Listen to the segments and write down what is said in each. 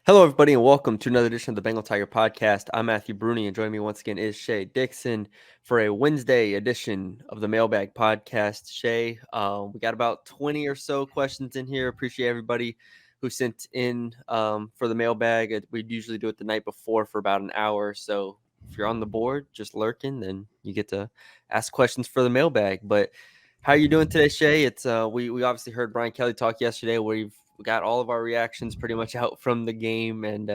Hello, everybody, and welcome to another edition of the Bengal Tiger Podcast. I'm Matthew Bruni, and joining me once again is Shay Dixon for a Wednesday edition of the Mailbag Podcast. Shay, we got about 20 or so questions in here. Appreciate everybody who sent in for the mailbag. We usually do it the night before for about an hour. So if you're on the board, just lurking, then you get to ask questions for the mailbag. But how are you doing today, Shay? It's we obviously heard Brian Kelly talk yesterday. We got all of our reactions pretty much out from the game, and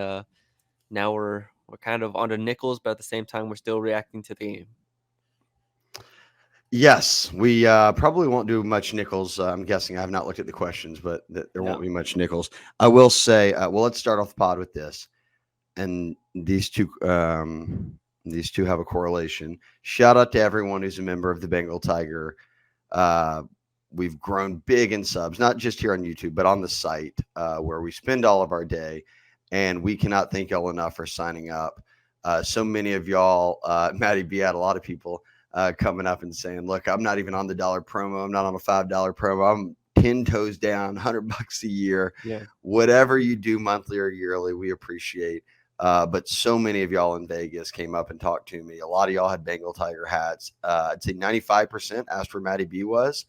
now we're kind of on to Nichols, but at the same time, we're still reacting to the game. Yes, we probably won't do much Nichols. I'm guessing I have not looked at the questions, but there won't be much Nichols. I will say, well, let's start off the pod with this, and these two have a correlation. Shout out to everyone who's a member of the Bengal Tiger. We've grown big in subs, not just here on YouTube, but on the site where we spend all of our day, and we cannot thank y'all enough for signing up. So many of y'all, Matty B had a lot of people coming up and saying, look, I'm not even on the dollar promo. I'm not on a $5 promo. I'm 10 toes down, $100 a year. Yeah. Whatever you do monthly or yearly, we appreciate. But so many of y'all in Vegas came up and talked to me. A lot of y'all had Bengal Tiger hats. I'd say 95% asked where Matty B was.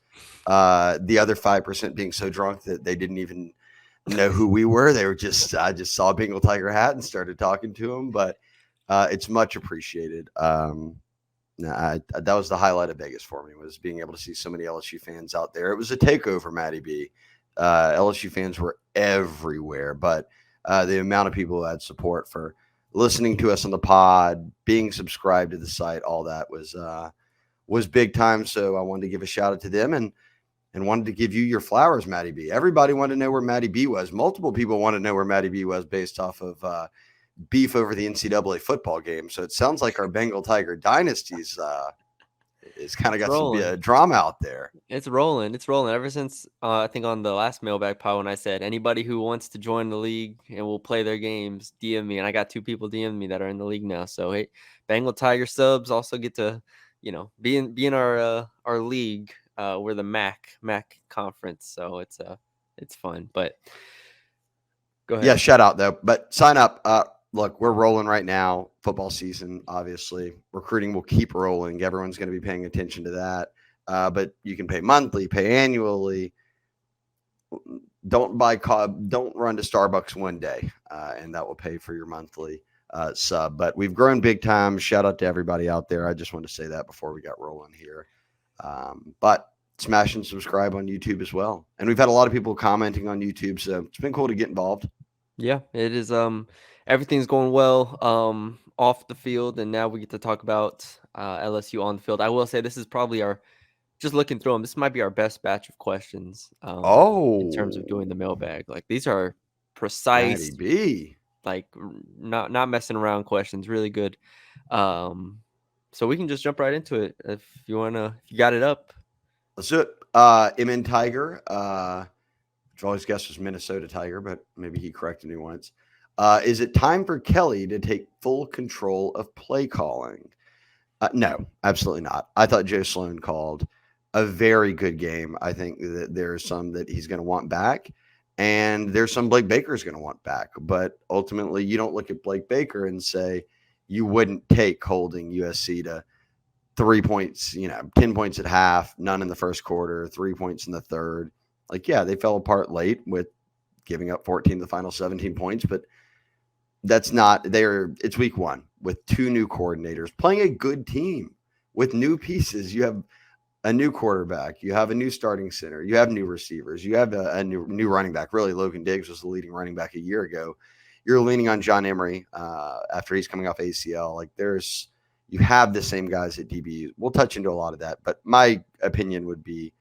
The other 5% being so drunk that they didn't even know who we were. They were I just saw a Bengal Tiger hat and started talking to them. But it's much appreciated. That was the highlight of Vegas for me, was being able to see so many LSU fans out there. It was a takeover, Matty B. LSU fans were everywhere, but the amount of people who had support for listening to us on the pod, being subscribed to the site, all that was big time. So I wanted to give a shout out to them and wanted to give you your flowers, Matty B. Everybody wanted to know where Matty B was. Multiple people wanted to know where Matty B was based off of beef over the NCAA football game. So it sounds like our Bengal Tiger dynasties is kind of got some drama out there. It's rolling. It's rolling. Ever since I think on the last mailbag pod when I said anybody who wants to join the league and will play their games, DM me. And I got 2 people DM me that are in the league now. So hey, Bengal Tiger subs also get to, be in our league. We're the MAC conference, so it's fun. But go ahead. Yeah, shout out though. But sign up. Look, we're rolling right now. Football season, obviously. Recruiting will keep rolling. Everyone's going to be paying attention to that. But you can pay monthly, pay annually. Don't run to Starbucks one day, and that will pay for your monthly sub. But we've grown big time. Shout out to everybody out there. I just wanted to say that before we got rolling here. But smash and subscribe on YouTube as well. And we've had a lot of people commenting on YouTube, so it's been cool to get involved. Yeah, it is. Everything's going well off the field, and now we get to talk about LSU on the field. I will say this is probably just looking through them, this might be our best batch of questions in terms of doing the mailbag. Like, these are precise, like not messing around questions, really good. So we can just jump right into it if you got it up. Let's do it. MN Tiger, which I always guessed was Minnesota Tiger, but maybe he corrected me once. Is it time for Kelly to take full control of play calling? No, absolutely not. I thought Joe Sloan called a very good game. I think that there's some that he's going to want back, and there's some Blake Baker's going to want back. But ultimately, you don't look at Blake Baker and say you wouldn't take holding USC to 3 points, 10 points at half, none in the first quarter, 3 points in the third. Like, yeah, they fell apart late with giving up 14 the final 17 points, but that's not there. It's week one with 2 new coordinators playing a good team with new pieces. You have a new quarterback, you have a new starting center, you have new receivers, you have a new running back. Really, Logan Diggs was the leading running back a year ago. You're leaning on John Emery after he's coming off ACL. Like, you have the same guys at DB. We'll touch into a lot of that, but my opinion would be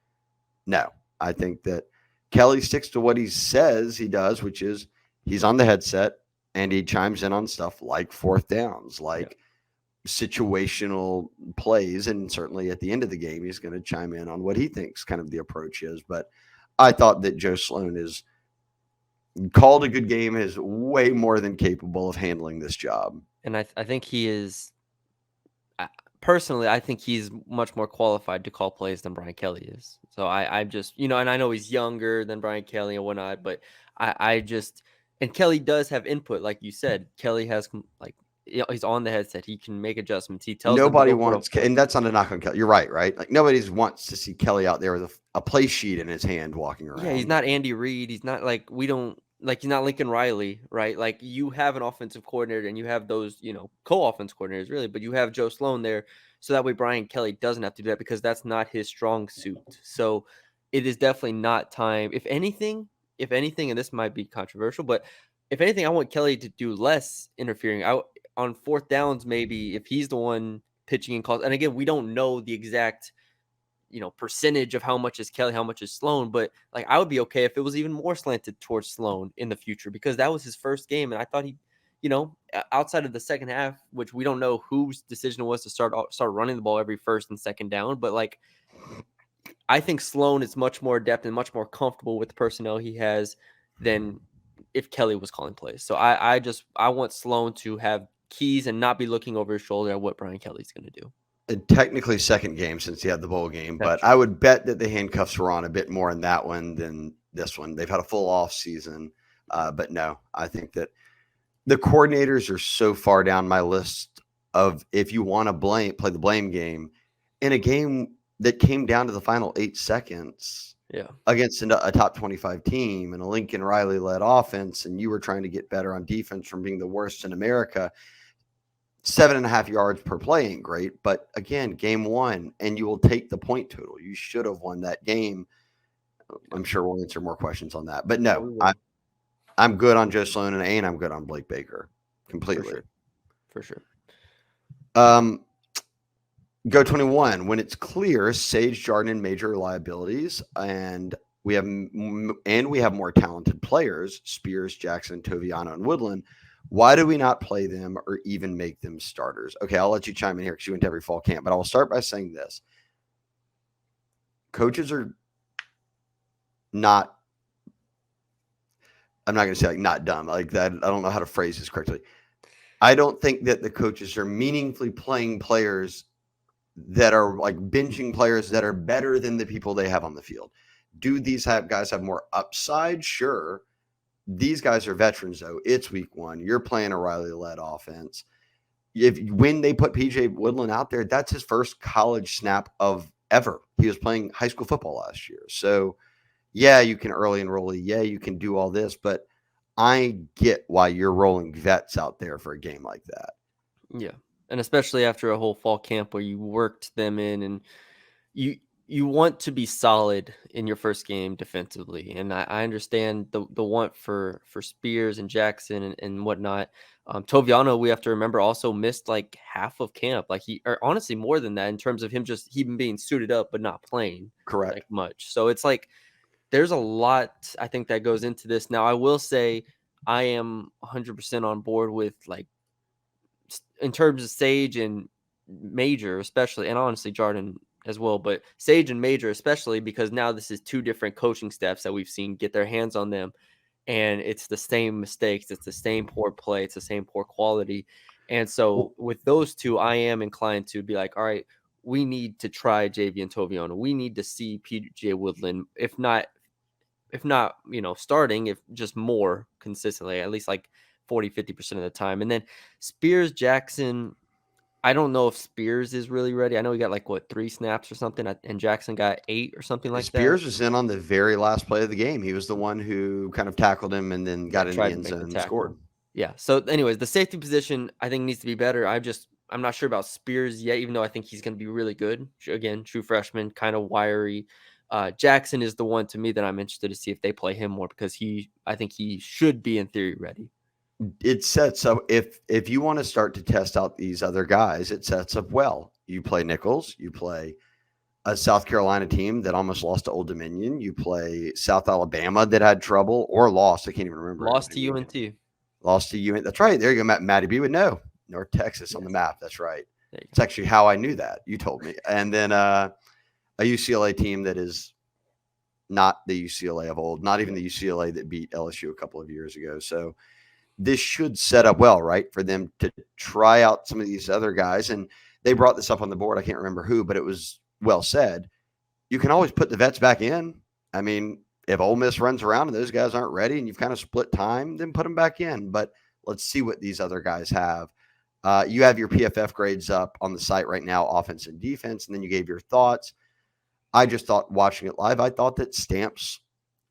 no. I think that Kelly sticks to what he says he does, which is he's on the headset and he chimes in on stuff like fourth downs, like situational plays. And certainly at the end of the game, he's going to chime in on what he thinks kind of the approach is. But I thought that Joe Sloan is called a good game, is way more than capable of handling this job. And I think he is, personally, I think he's much more qualified to call plays than Brian Kelly is. So I just, and I know he's younger than Brian Kelly and whatnot, but I just, And Kelly does have input, like you said. Kelly has like, he's on the headset. He can make adjustments. He tells them to Nobody go for wants, and that's not a knock on Kelly. You're right, right? Like nobody wants to see Kelly out there with a play sheet in his hand walking Yeah, he's around. not Andy Reid. He's not like he's not Lincoln Riley, right? Like you have an offensive coordinator and you have those, co-offense coordinators really, but you have Joe Sloan there. So that way Brian Kelly doesn't have to do that because that's not his strong suit. So it is definitely not time. If anything, and this might be controversial, but if anything, I want Kelly to do less interfering. On fourth downs, maybe if he's the one pitching in calls. And again, we don't know the exact percentage of how much is Kelly, how much is Sloan, but like I would be okay if it was even more slanted towards Sloan in the future because that was his first game, and I thought he, outside of the second half, which we don't know whose decision it was to start running the ball every first and second down, but like I think Sloan is much more adept and much more comfortable with the personnel he has than if Kelly was calling plays. So I want Sloan to have keys and not be looking over his shoulder at what Brian Kelly's going to do. Technically second game since he had the bowl game, That's but true. I would bet that the handcuffs were on a bit more in that one than this one. They've had a full off season, but no, I think that the coordinators are so far down my list of if you want to play the blame game in a game that came down to the final 8 seconds Yeah. against a top 25 team and a Lincoln Riley led offense, and you were trying to get better on defense from being the worst in America. 7.5 yards per play ain't great, but again, game one, and you will take the point total. You should have won that game. I'm sure we'll answer more questions on that, but Yeah, no, we will. I'm good on Joe Sloan and I'm good on Blake Baker completely. For sure. Go 21. When it's clear, Sage, Jordan, and major liabilities, and we have more talented players, Spears, Jackson, Toviano, and Woodland. Why do we not play them or even make them starters? Okay, I'll let you chime in here because you went to every fall camp, but I will start by saying this. Coaches are not, I'm not going to say like not dumb, like that. I don't know how to phrase this correctly. I don't think that the coaches are meaningfully playing players that are like binging players that are better than the people they have on the field. Do these guys have more upside? Sure. These guys are veterans, though. It's week one. You're playing a Riley-led offense. When they put PJ Woodland out there, that's his first college snap of ever. He was playing high school football last year. So, yeah, you can early enrollee. Yeah, you can do all this. But I get why you're rolling vets out there for a game like that. Yeah. And especially after a whole fall camp where you worked them in and you want to be solid in your first game defensively. And I understand the want for Spears and Jackson and whatnot. Toviano, we have to remember, also missed like half of camp. Like or honestly more than that in terms of him being suited up but not playing Correct. like much. So it's like there's a lot I think that goes into this. Now I will say I am 100% on board with like in terms of Sage and Major, especially, and honestly Jordan as well, but Sage and Major especially because now this is two different coaching staffs that we've seen get their hands on them, and it's the same mistakes, it's the same poor play, it's the same poor quality, and so with those two, I am inclined to be like, all right, we need to try JV and Toviano, we need to see PJ Woodland, if not starting, if just more consistently, at least like 40-50% of the time. And then Spears, Jackson, I don't know if Spears is really ready. I know he got like 3 snaps or something, and Jackson got 8 or something like Spears that. was in on the very last play of the game. He was the one who kind of tackled him and then got in the end zone and scored. Yeah. So anyways, the safety position I think needs to be better. I'm not sure about Spears yet, even though I think he's going to be really good. Again, true freshman, kind of wiry. Jackson is the one to me that I'm interested to see if they play him more because I think he should be in theory ready. It sets up if you want to start to test out these other guys, it sets up well. You play Nichols, you play a South Carolina team that almost lost to Old Dominion. You play South Alabama that had trouble or lost. I can't even remember. Lost to UNT. Lost to UNT. That's right. There you go. Matty B would know. North Texas on the map. That's right. It's actually how I knew that. You told me. And then a UCLA team that is not the UCLA of old, not even the UCLA that beat LSU a couple of years ago. So this should set up well, right, for them to try out some of these other guys. And they brought this up on the board. I can't remember who, but it was well said. You can always put the vets back in. I mean, if Ole Miss runs around and those guys aren't ready and you've kind of split time, then put them back in. But let's see what these other guys have. You have your PFF grades up on the site right now, offense and defense, and then you gave your thoughts. I just thought watching it live, I thought that Stamps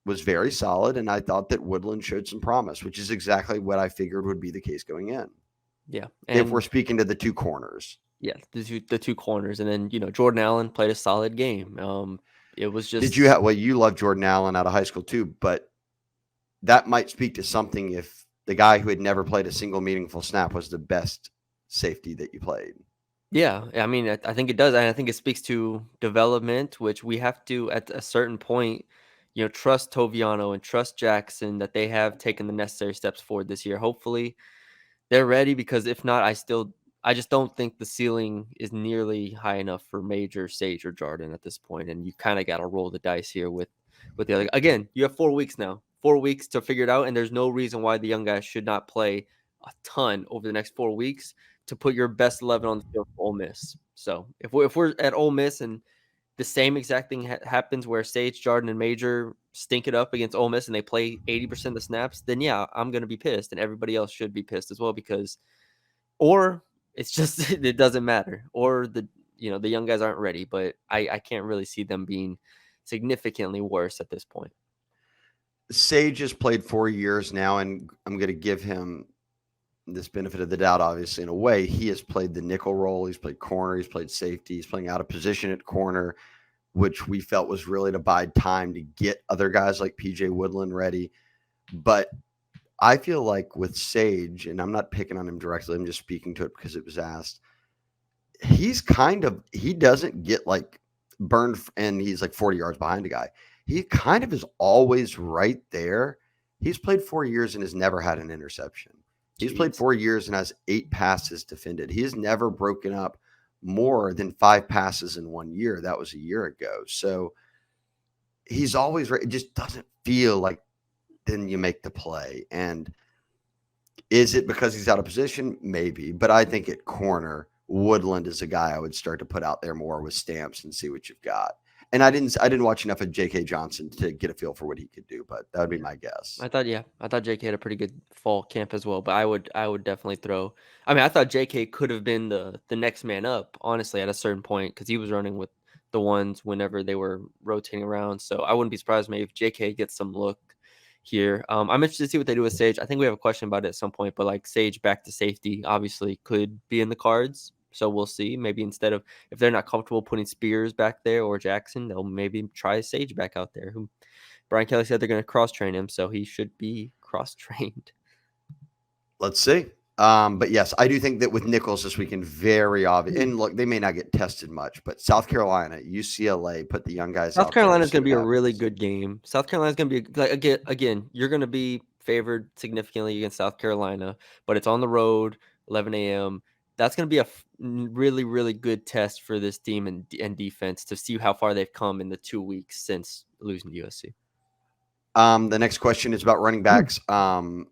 was very solid, and I thought that Woodland showed some promise, which is exactly what I figured would be the case going in. Yeah. If we're speaking to the two corners. Yeah, the two corners. And then, Jordan Allen played a solid game. It was just. You love Jordan Allen out of high school too, but that might speak to something if the guy who had never played a single meaningful snap was the best safety that you played. Yeah, I mean, I think it does. And I think it speaks to development, which we have to, at a certain point, trust Toviano and trust Jackson that they have taken the necessary steps forward this year. Hopefully they're ready, because if not, I just don't think the ceiling is nearly high enough for Major, Sage, or Jordan at this point. And you kind of got to roll the dice here with the other. Again, you have 4 weeks now, 4 weeks to figure it out. And there's no reason why the young guys should not play a ton over the next 4 weeks to put your best 11 on the field for Ole Miss. So if we're at Ole Miss and the same exact thing happens where Sage, Jordan, and Major stink it up against Ole Miss and they play 80% of the snaps, then yeah, I'm going to be pissed, and everybody else should be pissed as well, because, or it's just it doesn't matter, or the young guys aren't ready. But I can't really see them being significantly worse at this point. Sage has played 4 years now, and I'm going to give him this benefit of the doubt, obviously, in a way. He has played the nickel role. He's played corner. He's played safety. He's playing out of position at corner, which we felt was really to bide time to get other guys like PJ Woodland ready. But I feel like with Sage, and I'm not picking on him directly, I'm just speaking to it because it was asked, he doesn't get like burned and he's like 40 yards behind a guy. He kind of is always right there. He's played 4 years and has never had an interception. He's played 4 years and has 8 passes defended. He has never broken up more than 5 passes in 1 year. That was a year ago. So he's always right. It just doesn't feel like then you make the play. And is it because he's out of position? Maybe. But I think at corner, Woodland is a guy I would start to put out there more with Stamps and see what you've got. And I didn't watch enough of J.K. Johnson to get a feel for what he could do, but that would be my guess. I thought J.K. had a pretty good fall camp as well, but I would definitely throw. I mean, I thought J.K. could have been the next man up, honestly, at a certain point, because he was running with the ones whenever they were rotating around. So I wouldn't be surprised maybe if J.K. gets some look here. I'm interested to see what they do with Sage. I think we have a question about it at some point, but like Sage back to safety obviously could be in the cards. So we'll see. Maybe instead of, if they're not comfortable putting Spears back there or Jackson, they'll maybe try Sage back out there, who Brian Kelly said they're going to cross-train him, so he should be cross-trained. Let's see. But yes, I do think that with Nichols this weekend, very obvious. And look, they may not get tested much, but South Carolina, UCLA, put the young guys South out. South Carolina is going to be a really good game. South Carolina is going to be, like, again, you're going to be favored significantly against South Carolina, but it's on the road, 11 a.m. That's going to be a really, really good test for this team and defense to see how far they've come in the 2 weeks since losing to USC. The next question is about running backs. From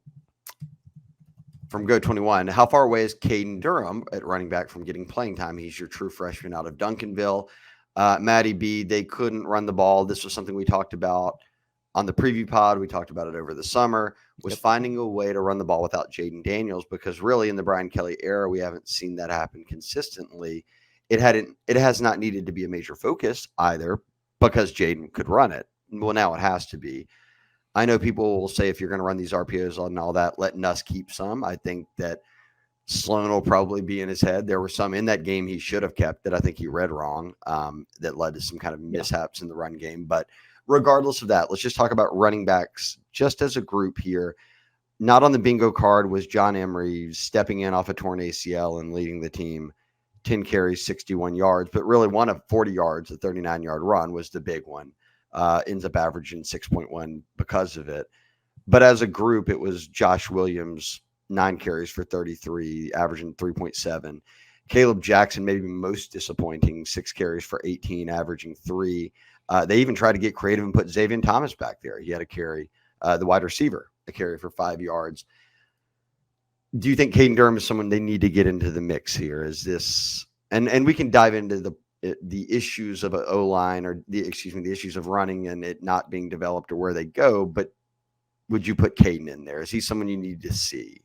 Go21, how far away is Caden Durham at running back from getting playing time? He's your true freshman out of Duncanville. Maddie B, they couldn't run the ball. This was something we talked about on the preview pod. We talked about it over the summer, was finding a way to run the ball without Jaden Daniels, because really in the Brian Kelly era, we haven't seen that happen consistently. It has not needed to be a major focus either, because Jaden could run it. Well, now it has to be. I know people will say if you're going to run these RPOs and all that, let Nuss keep some. I think that Sloan will probably be in his head. There were some in that game he should have kept that I think he read wrong, that led to some kind of mishaps in the run game. But regardless of that, let's just talk about running backs just as a group here. Not on the bingo card was John Emery stepping in off a torn ACL and leading the team. 10 carries, 61 yards, but really one of 40 yards, a 39-yard run was the big one. Ends up averaging 6.1 because of it. But as a group, it was Josh Williams, 9 carries for 33, averaging 3.7. Caleb Jackson, maybe most disappointing, 6 carries for 18, averaging 3. They even tried to get creative and put Xavier Thomas back there. He had a carry, the wide receiver, a carry for 5 yards. Do you think Caden Durham is someone they need to get into the mix here? Is this, and we can dive into the issues of an O line or the issues of running and it not being developed or where they go. But would you put Caden in there? Is he someone you need to see?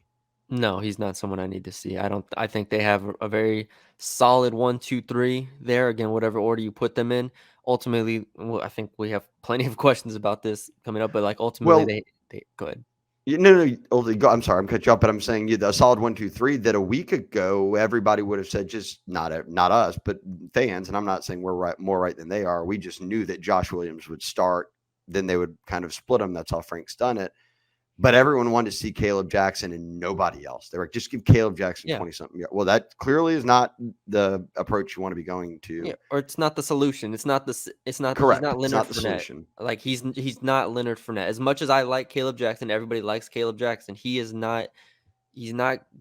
No, he's not someone I need to see. I think they have a very solid 1, 2, 3 there. Again, whatever order you put them in. Ultimately, well, I think we have plenty of questions about this coming up, but like ultimately Well, they go ahead. I'm sorry, I'm cut you off, but I'm saying a solid 1, 2, 3 that a week ago everybody would have said just not us, but fans. And I'm not saying we're more right than they are. We just knew that Josh Williams would start, then they would kind of split them. That's how Frank's done it. But everyone wanted to see Caleb Jackson and nobody else. They were like, just give Caleb Jackson Yeah. 20-something. Well, that clearly is not the approach you want to be going to. Yeah, or it's not the solution. It's not he's Correct. not It's Leonard not the Fournette. solution. Like he's not Leonard Fournette. As much as I like Caleb Jackson, everybody likes Caleb Jackson. He's not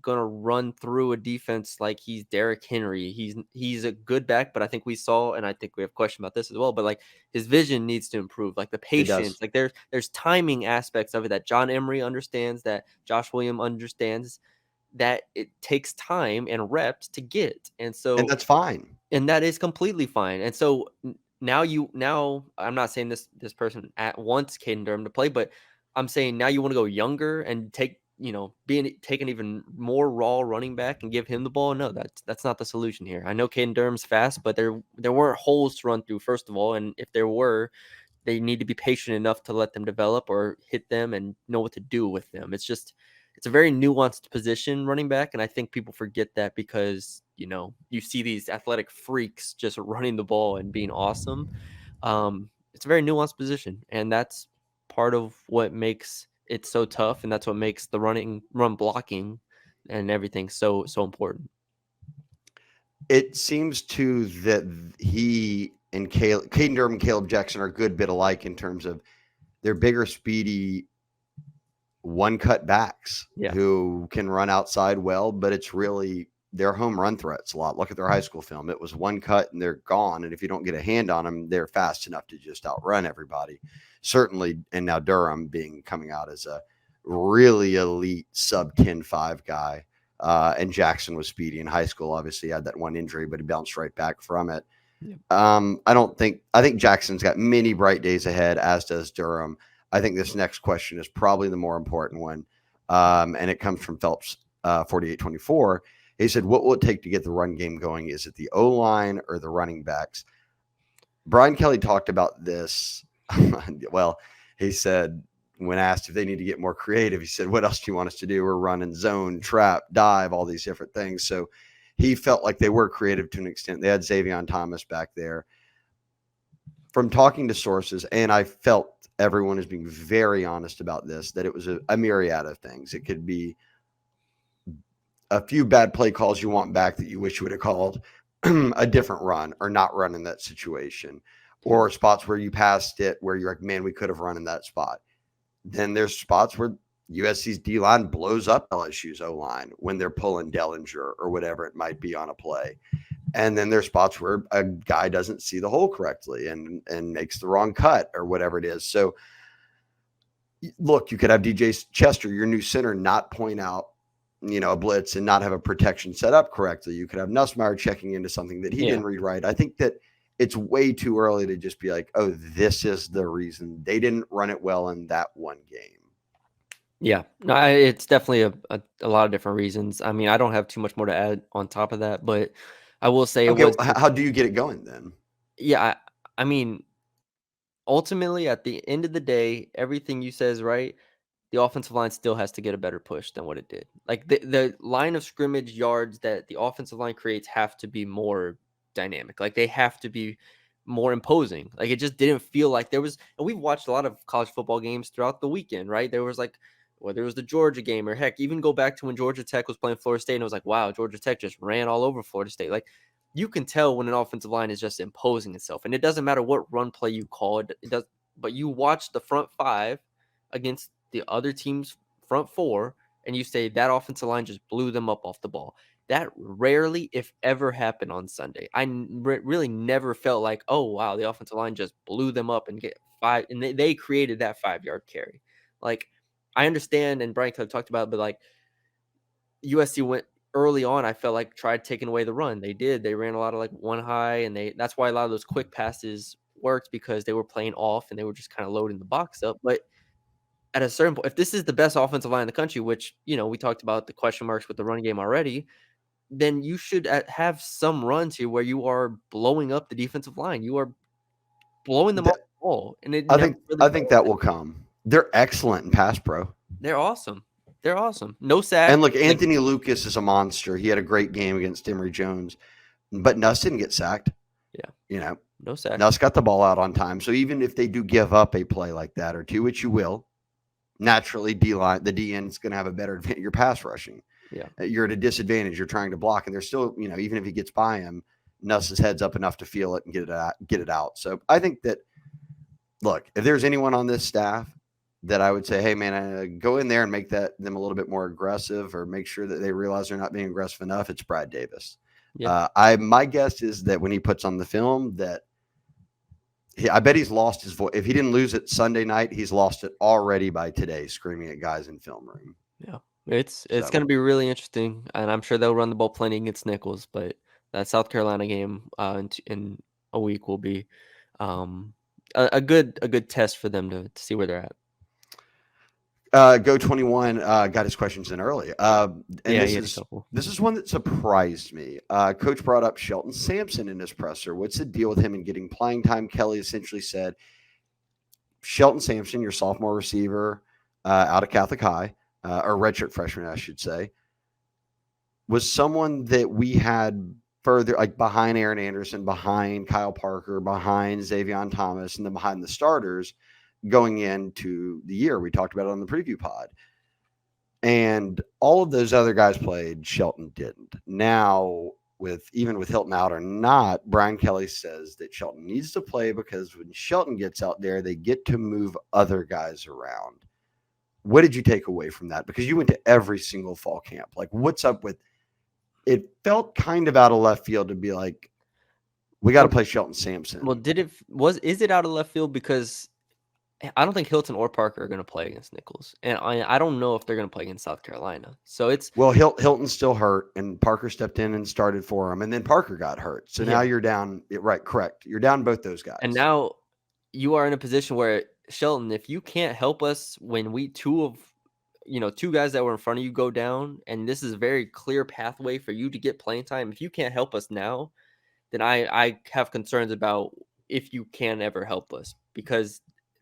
gonna run through a defense like he's Derrick Henry. He's a good back, but I think we saw, and I think we have a question about this as well, but like his vision needs to improve. Like the It does. patience, like there's timing aspects of it that John Emery understands, that Josh Williams understands, that it takes time and reps to get. And And so that's fine. and that is completely fine. And so now I'm not saying this person wants Caden Durham to play, but I'm saying now you want to go younger and take take an even more raw running back and give him the ball. No, that's not the solution here. I know Caden Durham's fast, but there weren't holes to run through, first of all, and if there were, they need to be patient enough to let them develop or hit them and know what to do with them. It's a very nuanced position, running back, and I think people forget that because you see these athletic freaks just running the ball and being awesome. It's a very nuanced position, and that's part of what makes it so tough, and that's what makes the run blocking and everything so important. It seems too that he and Caden Durham and Caleb Jackson are a good bit alike in terms of they're bigger, speedy, one-cut backs Yeah. who can run outside well, but it's really their home run threats a lot. Look at their high school film. It was one cut and they're gone. And if you don't get a hand on them, they're fast enough to just outrun everybody. Certainly, and now Durham coming out as a really elite sub 10-5 guy. And Jackson was speedy in high school. Obviously, he had that one injury, but he bounced right back from it. Yeah. I think Jackson's got many bright days ahead, as does Durham. I think this next question is probably the more important one. And it comes from Phelps 4824. He said, what will it take to get the run game going? Is it the O-line or the running backs? Brian Kelly talked about this. Well, he said, when asked if they need to get more creative, he said, what else do you want us to do? We're running zone, trap, dive, all these different things. So he felt like they were creative to an extent. They had Xavier Thomas back there. From talking to sources, and I felt everyone is being very honest about this, that it was a myriad of things. It could be a few bad play calls you want back that you wish you would have called, a different run or not run in that situation, or spots where you passed it where you're like, man, we could have run in that spot. Then there's spots where USC's D-line blows up LSU's O-line when they're pulling Dellinger or whatever it might be on a play. And then there's spots where a guy doesn't see the hole correctly and makes the wrong cut or whatever it is. So, look, you could have DJ Chester, your new center, not point out, a blitz and not have a protection set up correctly. You could have Nussmeier checking into something that he didn't read right. I think that it's way too early to just be like, oh, this is the reason they didn't run it well in that one game. Yeah, no, it's definitely a lot of different reasons. I mean, I don't have too much more to add on top of that, but I will say it was. How do you get it going then? Yeah, I mean, ultimately, at the end of the day, everything you say is right. The offensive line still has to get a better push than what it did. Like the line of scrimmage yards that the offensive line creates have to be more dynamic. Like they have to be more imposing. Like it just didn't feel like there was. And we've watched a lot of college football games throughout the weekend, right? There was like whether it was the Georgia game or heck, even go back to when Georgia Tech was playing Florida State, and it was like, wow, Georgia Tech just ran all over Florida State. Like you can tell when an offensive line is just imposing itself, and it doesn't matter what run play you call it. It does, but you watch the front five against the other team's front four, and you say that offensive line just blew them up off the ball. That rarely, if ever, happened on Sunday. I really never felt like, oh wow, the offensive line just blew them up and get five, and they created that 5-yard carry. Like I understand, and Brian Kelly talked about it, but like USC went early on, I felt like tried taking away the run. They did. They ran a lot of like one high, and that's why a lot of those quick passes worked because they were playing off and they were just kind of loading the box up. But at a certain point, if this is the best offensive line in the country, which we talked about the question marks with the run game already, then you should have some runs here where you are blowing up the defensive line. You are blowing them off Th- the ball, and it I never think really I think felt that like will come. They're excellent in pass pro. they're awesome. They're awesome. No And sack. look, Like, Anthony Lucas is a monster. He had a great game against Emory Jones, but Nuss didn't get sacked. yeah, You know, no sack. Nuss got the ball out on time. So even if they do give up a play like that or two, which you will, naturally the DN is going to have a better advantage. You're pass rushing. Yeah. You're at a disadvantage. You're trying to block, and they're still, even if he gets by him, Nuss's head's up enough to feel it and get it out. So I think that, look, if there's anyone on this staff that I would say, hey man, go in there and make them a little bit more aggressive, or make sure that they realize they're not being aggressive enough, it's Brad Davis. Yeah. My guess is that when he puts on the film, that I bet he's lost his voice. If he didn't lose it Sunday night, he's lost it already by today, screaming at guys in film room. Yeah. It's So. going to be really interesting, and I'm sure they'll run the ball plenty against Nichols, but that South Carolina game in a week will be a good test for them to see where they're at. Go 21 got his questions in early. And Yeah, he this had a is couple. this is one that surprised me. Coach brought up Shelton Sampson in his presser. What's the deal with him and getting playing time? Kelly essentially said, Shelton Sampson, your sophomore receiver out of Catholic High, or redshirt freshman, I should say, was someone that we had further, like behind Aaron Anderson, behind Kyle Parker, behind Xavion Thomas, and then behind the starters going into the year. We talked about it on the preview pod. And all of those other guys played. Shelton didn't. Now, even with Hilton out or not, Brian Kelly says that Shelton needs to play because when Shelton gets out there, they get to move other guys around. What did you take away from that? Because you went to every single fall camp. Like, what's up with it? Felt kind of out of left field to be like, we got to play Shelton Sampson. Well, is it out of left field? Because I don't think Hilton or Parker are going to play against Nichols, and I don't know if they're going to play against South Carolina. So it's Hilton's still hurt, and Parker stepped in and started for him, and then Parker got hurt. So now you're down. Right, correct. You're down both those guys, and now you are in a position where Shelton, if you can't help us when two guys that were in front of you go down, and this is a very clear pathway for you to get playing time. If you can't help us now, then I have concerns about if you can ever help us, because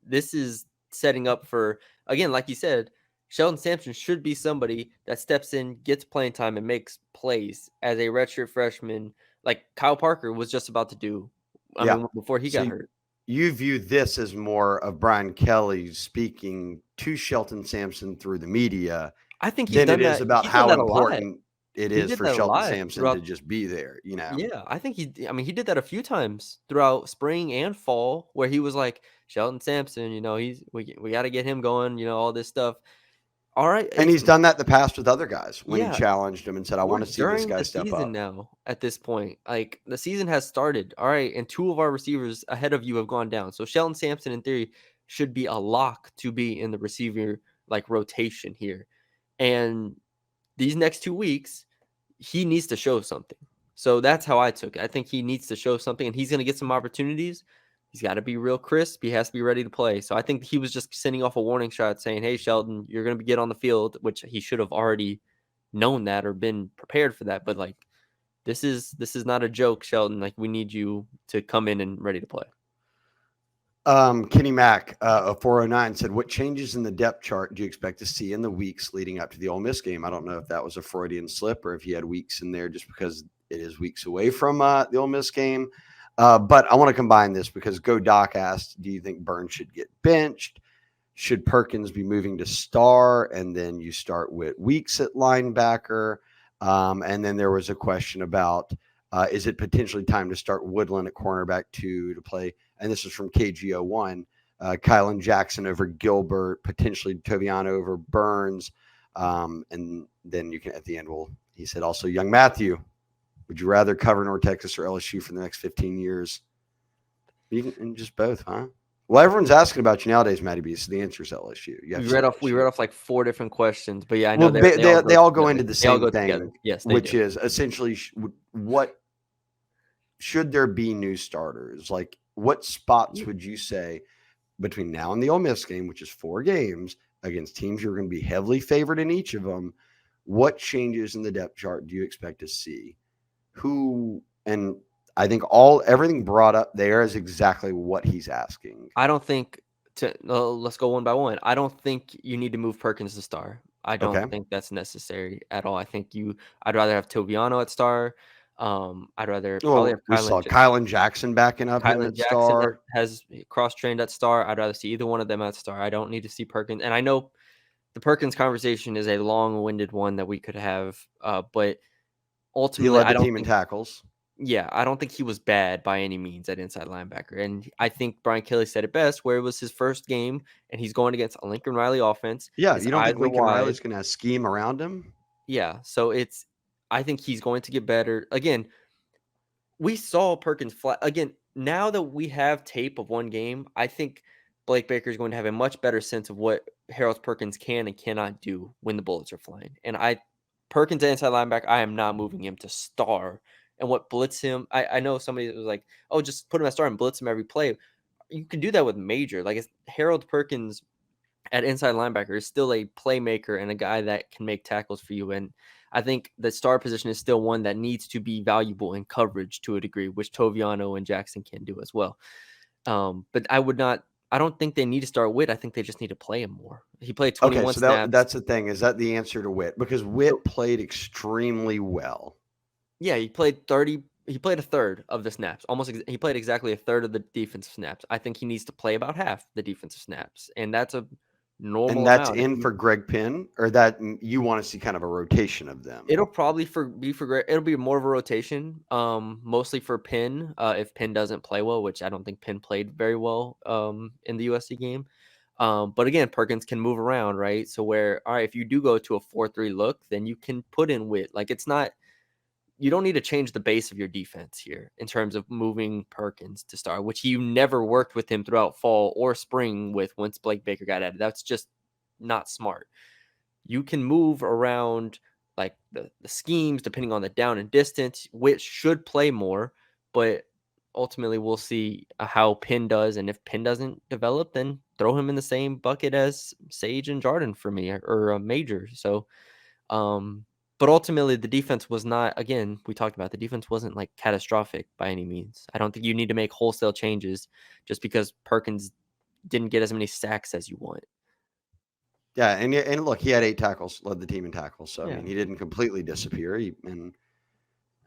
this is setting up for, again, like you said, Shelton Sampson should be somebody that steps in, gets playing time, and makes plays as a redshirt freshman, like Kyle Parker was just about to do. I mean, before he got hurt. You view this as more of Brian Kelly speaking to Shelton Sampson through the media. I think than it is about how important it is for Shelton Sampson to just be there. Yeah, I think he did that a few times throughout spring and fall, where he was like, Shelton Sampson, we got to get him going, all this stuff. All right. And he's done that in the past with other guys when he challenged him and said, I want to see this guy step up. Now, at this point, like, the season has started. All right. And two of our receivers ahead of you have gone down. So Shelton Sampson, in theory, should be a lock to be in the receiver rotation here. And these next 2 weeks, he needs to show something. So that's how I took it. I think he needs to show something, and he's going to get some opportunities. He's got to be real crisp. He has to be ready to play. So I think he was just sending off a warning shot saying, hey, Shelton, you're going to get on the field, which he should have already known that or been prepared for that. But this is not a joke, Shelton. We need you to come in and ready to play. Kenny Mack, a 409, said, what changes in the depth chart do you expect to see in the weeks leading up to the Ole Miss game? I don't know if that was a Freudian slip or if he had weeks in there just because it is weeks away from the Ole Miss game. But I want to combine this because Go Doc asked, do you think Burns should get benched? Should Perkins be moving to star? And then you start with Weeks at linebacker. And then there was a question about, is it potentially time to start Woodland at cornerback to play? And this is from KGO1. Kylan Jackson over Gilbert, potentially Toviano over Burns. And then you can, at the end, he said also, young Matthew, would you rather cover North Texas or LSU for the next 15 years? You can just both, huh? Well, everyone's asking about you nowadays, Matty B. So the answer is LSU. You have to say We LSU. read off like 4 different questions, but yeah, I know Well, they all they go all go together. into the They all same go together. thing, Yes, they which do. is essentially what should there be new starters? Like, what spots would you say between now and the Ole Miss game, which is 4 games against teams you're going to be heavily favored in each of them? What changes in the depth chart do you expect to see? Who and I think everything brought up there is exactly what he's asking. I don't think let's go one by one. I don't think you need to move Perkins to star. I don't Okay. think that's necessary at all. I'd rather have Toviano at star. I'd rather probably Well, have we saw Kylan Jackson backing up him Kylan at Jackson that star. has cross-trained at star. I'd rather see either one of them at star. I don't need to see Perkins. And I know the Perkins conversation is a long-winded one that we could have, but He ultimately, led the team in tackles. I don't think he was bad by any means at inside linebacker. And I think Brian Kelly said it best, where it was his first game and he's going against a Lincoln Riley offense. Yeah, His you don't eyes think are Lincoln wide. Riley's going to scheme around him? Yeah. So I think he's going to get better. Again, we saw Perkins fly. Again, now that we have tape of one game, I think Blake Baker is going to have a much better sense of what Harold Perkins can and cannot do when the bullets are flying. And Perkins inside linebacker, I am not moving him to star. And what blitz him, I know somebody was like, oh, just put him at star and blitz him every play. You can do that with Major. Like Harold Perkins at inside linebacker is still a playmaker and a guy that can make tackles for you. And I think the star position is still one that needs to be valuable in coverage to a degree, which Toviano and Jackson can do as well. But I don't think they need to start Witt. I think they just need to play him more. He played Okay, 21 so snaps. that's the thing. Is that the answer to Witt? Because Witt played extremely well. Yeah, he played a third of the snaps. He played exactly a third of the defensive snaps. I think he needs to play about half the defensive snaps, and that's a And normal that's amount. in for Greg Penn, or that you want to see kind of a rotation of them? It'll probably it'll be more of a rotation, mostly for Penn, if Penn doesn't play well, which I don't think Penn played very well, in the USC game. But again, Perkins can move around, right? So all right, if you do go to a 4-3 look, then you can put in Witt. Like you don't need to change the base of your defense here in terms of moving Perkins to start, which you never worked with him throughout fall or spring with once Blake Baker got added. That's just not smart. You can move around like the schemes depending on the down and distance, which should play more, but ultimately we'll see how Penn does. And if Penn doesn't develop, then throw him in the same bucket as Sage and Jordan for me, or a Major. So, but ultimately the defense was not, again, we talked about the defense wasn't like catastrophic by any means. I don't think you need to make wholesale changes just because Perkins didn't get as many sacks as you want. Yeah, and look, he had 8 tackles, led the team in tackles. So I Yeah. mean, he didn't completely disappear. And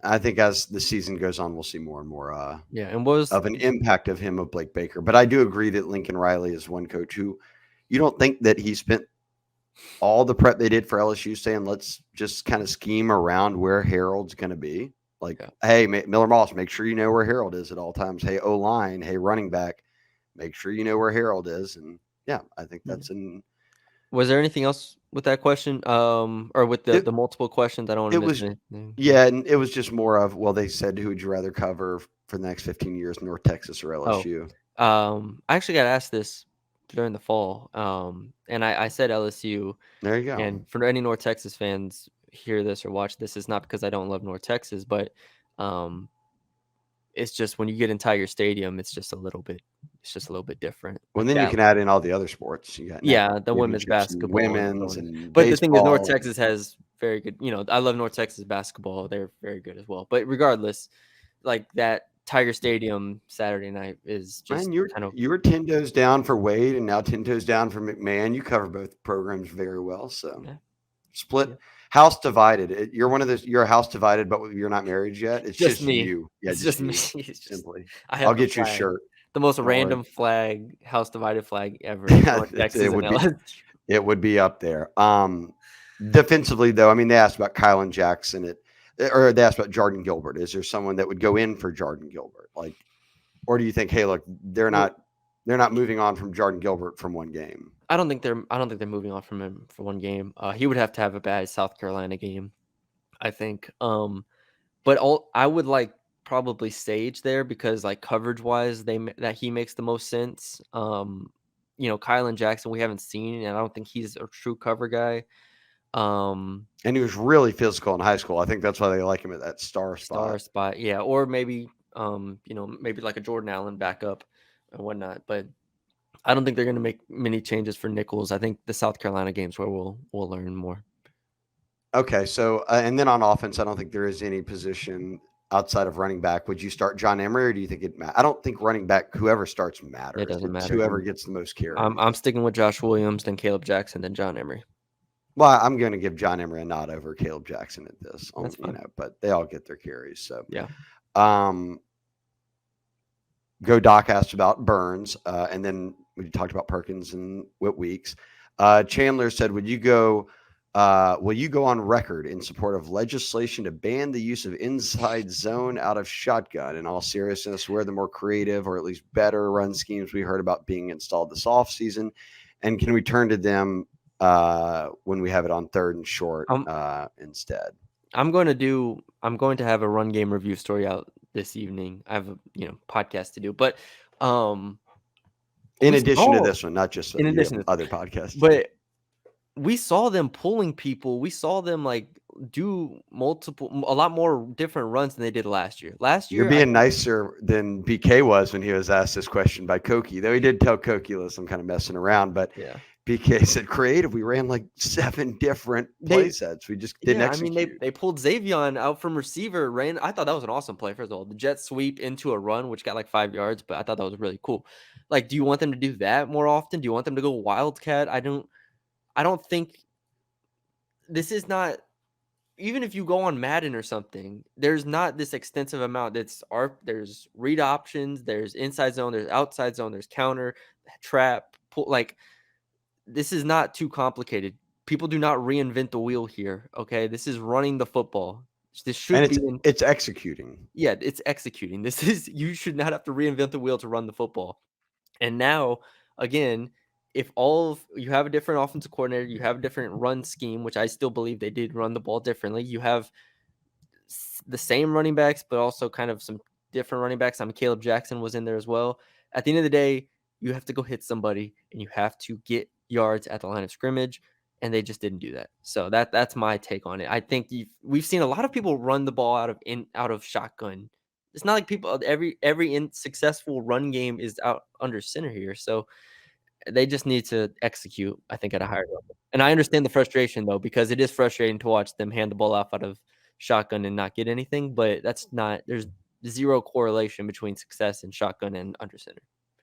I think as the season goes on, we'll see more and more Yeah. And of an impact of him of Blake Baker. But I do agree that Lincoln Riley is one coach who you don't think that he spent all the prep they did for LSU saying, let's just kind of scheme around where Harold's going to be. Like, Yeah. hey, Miller Moss, make sure you know where Harold is at all times. Hey, O-line, hey, running back, make sure you know where Harold is. And yeah, I think that's Was there anything else with that question, or with it. the multiple questions? I don't want It to miss was, anything. yeah, and it was just more of, well, they said, who would you rather cover for the next 15 years, North Texas or Oh, LSU? I actually got asked this during the fall, and I said LSU. There you go. And for any North Texas fans hear this or watch this, it's not because I don't love North Texas, but it's just when you get in Tiger Stadium, it's just a little bit different. Well, Like then you that. can add in all the other sports. You got national Yeah, the women's championships and basketball and women's throwing. and But the thing is, North baseball. Texas has very good. I love North Texas basketball. They're very good as well. But regardless, like that Tiger Stadium Saturday night is just Man, kind of. you were 10 toes down for Wade and now 10 toes down for McMahon. You cover both programs very well. So Yeah, split yeah. house divided. You're one of those. You're a house divided, but you're not married yet. It's Just just me. you. Yeah, It's just just me. you. It's just Simply. I I'll have the get you a flag, shirt. the most Don't worry. random flag, house divided flag ever. North Texas and LSU. It would be up there. Defensively, though, I mean, they asked about Kylan Jackson, or they asked about Jordan Gilbert. Is there someone that would go in for Jordan Gilbert, like, or do you think, hey, look, they're not moving on from Jordan Gilbert from one game? I don't think they're moving on from him for one game. He would have to have a bad South Carolina game, I think. But I would like probably Sage there because like coverage wise, that he makes the most sense. Kylan Jackson we haven't seen, and I don't think he's a true cover guy. And he was really physical in high school. I think that's why they like him at that star spot. Yeah, or maybe maybe like a Jordan Allen backup and whatnot. But I don't think they're going to make many changes for Nichols. I think the South Carolina games where we'll learn more. Okay, so and then on offense, I don't think there is any position outside of running back. Would you start John Emery, or do you think it matters? I don't think running back, whoever starts matters. It doesn't matter. Whoever gets the most carries. I'm sticking with Josh Williams, then Caleb Jackson, then John Emery. Well, I'm going to give John Emery a nod over Caleb Jackson at this. That's fine. But they all get their carries. So yeah. Go Doc asked about Burns, and then we talked about Perkins and Whit Weeks. Chandler said, will you go on record in support of legislation to ban the use of inside zone out of shotgun? In all seriousness, where the more creative or at least better run schemes we heard about being installed this offseason? And can we turn to them when we have it on third and short instead? I'm going to have a run game review story out this evening. I have a podcast to do, but in addition to this one, not just in addition to other podcasts, but we saw them pulling people. We saw them like do a lot more different runs than they did last year. You're being nicer than BK was when he was asked this question by Koki, though he did tell Koki, listen, I'm kind of messing around, but yeah. BK said creative. We ran like 7 different play sets. We just didn't execute. I mean, they pulled Xavion out from receiver. I thought that was an awesome play. First of all, the jet sweep into a run, which got like 5 yards, but I thought that was really cool. Like, do you want them to do that more often? Do you want them to go wildcat? I don't think this is not. Even if you go on Madden or something, there's not this extensive amount. There's read options, there's inside zone, there's outside zone, there's counter, trap, pull. Like, this is not too complicated. People do not reinvent the wheel here. Okay, this is running the football. This should it's executing. Yeah, it's executing. You should not have to reinvent the wheel to run the football. And now, again, if you have a different offensive coordinator, you have a different run scheme, which I still believe they did run the ball differently. You have the same running backs, but also kind of some different running backs. Caleb Jackson was in there as well. At the end of the day, you have to go hit somebody, and you have to get yards at the line of scrimmage, and they just didn't do that. So that's my take on it. I think we've seen a lot of people run the ball out of shotgun. It's not like every successful run game is out under center here. So they just need to execute, I think, at a higher level. And I understand the frustration, though, because it is frustrating to watch them hand the ball off out of shotgun and not get anything. But there's zero correlation between success in shotgun and under center.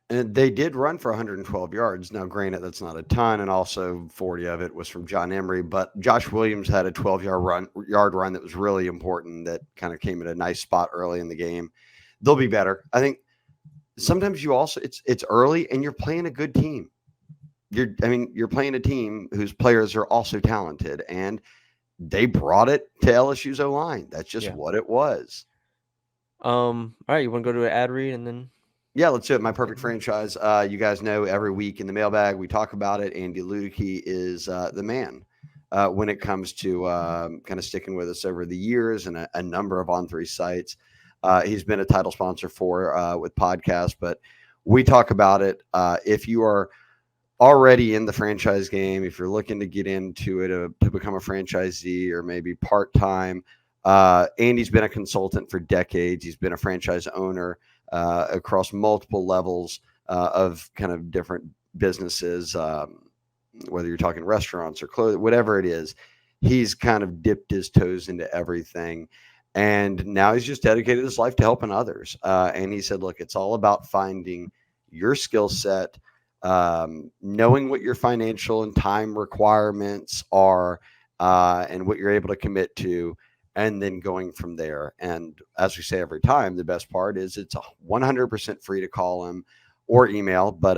And they did run for 112 yards. Now, granted, that's not a ton, and also 40 of it was from John Emery. But Josh Williams had a 12-yard run that was really important that kind of came at a nice spot early in the game. They'll be better. I think sometimes it's early, and you're playing a good team. You're playing a team whose players are also talented, and they brought it to LSU's O-line. That's just what it was. All right, you want to go to an ad read and then? Yeah, let's do it. My perfect franchise. You guys know every week in the mailbag we talk about it. Andy Ludicky is the man when it comes to kind of sticking with us over the years and a number of On3 sites. He's been a title sponsor with podcasts, but we talk about it. If you are already in the franchise game, if you're looking to get into it to become a franchisee or maybe part-time, Andy's been a consultant for decades. He's been a franchise owner across multiple levels of kind of different businesses, whether you're talking restaurants or clothing, whatever it is. He's kind of dipped his toes into everything. And now he's just dedicated his life to helping others. And he said, look, it's all about finding your skill set, knowing what your financial and time requirements are, and what you're able to commit to, and then going from there. And as we say every time, the best part is it's 100% free to call him or email, but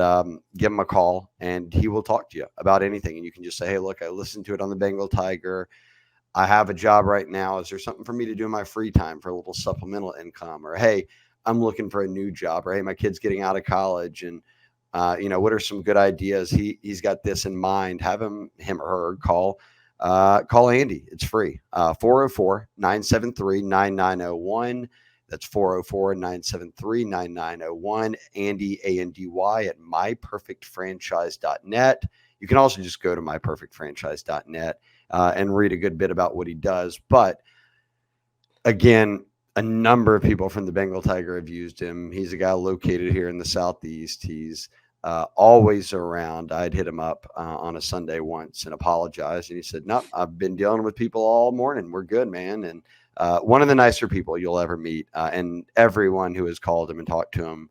give him a call and he will talk to you about anything. And you can just say, hey, look, I listened to it on the Bengal Tiger. I have a job right now. Is there something for me to do in my free time for a little supplemental income? Or, hey, I'm looking for a new job. Or, hey, my kid's getting out of college and, what are some good ideas? He's got this in mind. Have him or her call Andy. It's free. 404-973-9901. That's 404-973-9901. Andy, A-N-D-Y, at myperfectfranchise.net. You can also just go to myperfectfranchise.net and read a good bit about what he does. But again, a number of people from the Bengal Tiger have used him. He's a guy located here in the Southeast. He's always around. I'd hit him up on a Sunday once and apologized. And he said, "No, I've been dealing with people all morning. We're good, man." And one of the nicer people you'll ever meet. And everyone who has called him and talked to him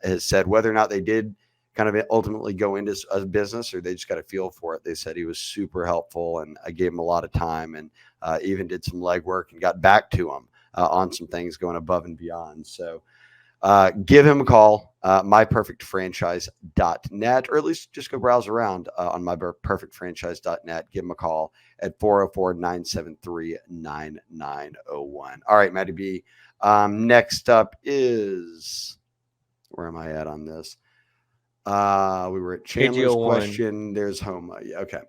has said whether or not they did kind of ultimately go into a business or they just got a feel for it. They said he was super helpful, and I gave him a lot of time and even did some legwork and got back to him on some things going above and beyond. So give him a call, myperfectfranchise.net, or at least just go browse around on myperfectfranchise.net. Give him a call at 404-973-9901. All right, Matty B. Next up is, where am I at on this? We were at Chandler's KGO1. question. There's Homa. Yeah, okay.